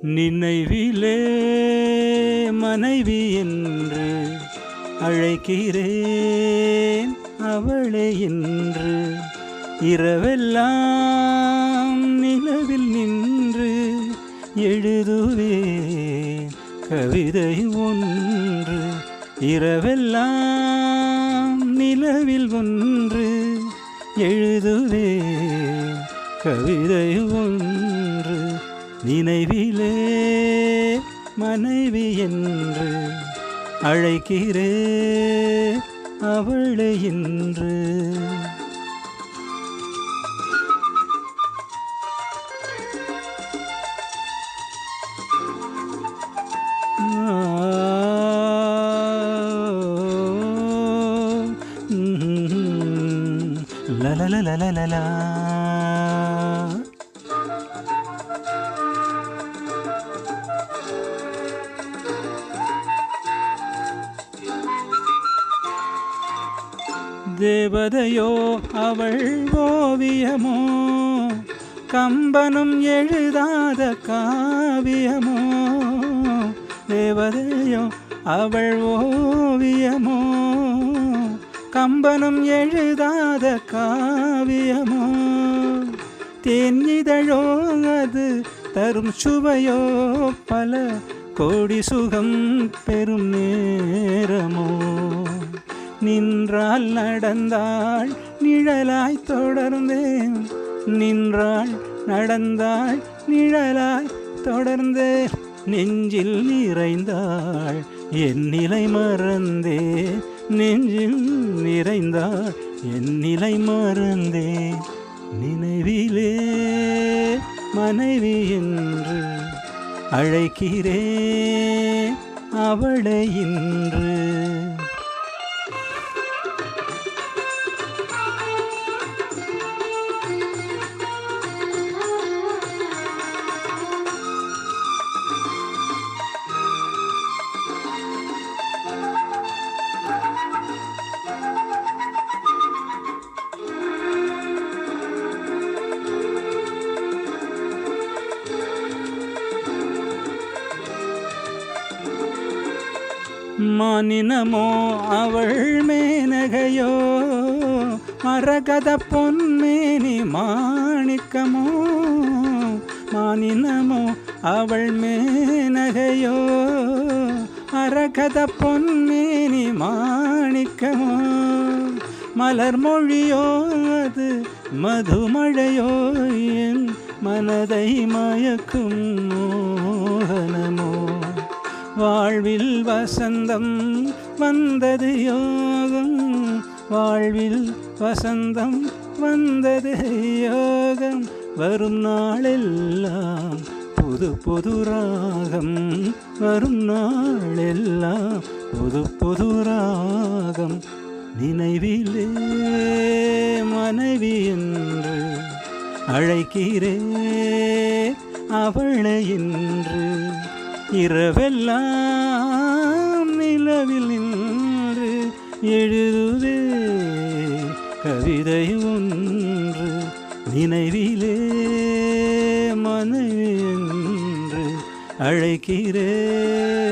நினைவிலே மனைவி என்று அழைக்கிறேன் அவளை என்று. இரவெல்லாம் நிலவில் நின்று எழுதுவேன் கவிதை ஒன்று. இரவெல்லாம் நிலவில் ஒன்று எழுதுவேன் கவிதை ஒன்று. நினைவிலே மனைவி என்று அழைக்கிறேன் அவளை என்று. La la la la la la la. தேவதையோ அவள் ஓவியமோ, கம்பனும் எழுதாத காவியமோ. தேவதையோ அவள் ஓவியமோ, கம்பனும் எழுதாத காவியமோ. தேன்னிதழோ அது தரும் சுவையோ, பல கோடி சுகம் பெறும் நேரமோ. நின்றால் நடந்தாள் நிழலாய் தொடர்ந்தேன், நின்றாள் நடந்தாள் நிழலாய் தொடர்ந்தேன். நெஞ்சில் நிறைந்தாள் என் நிலை மறந்தே, நெஞ்சில் நிறைந்தாள் என் நிலை மறந்தே. நினைவிலே மனைவி என்று அழைக்கிறேன் அவளை இன்று. மானினமோ அவள் மேனகையோ, மரகத பொன்மேனி மாணிக்கமோ. மானினமோ அவள் மேனகையோ, மரகத பொன்மேனி மாணிக்கமோ. மலர் மொழியோ அது மதுமழையோ, என் மனதை மயக்கும் மோகனமோ. வாழ்வில் வசந்தம் வந்தது யோகம், வாழ்வில் வசந்தம் வந்தது யோகம். வரும் நாளெல்லாம் புது புது ராகம், வரும் நாளெல்லாம் புது புது ராகம். நினைவிலே மனைவி என்று அழைக்கிறேன் அவளை என்று. இரவெல்லாம் நிலவில் நின்று எழுதுவே கவிதை ஒன்று. நினைவிலே மனைவி என்று அழைக்கிறேன்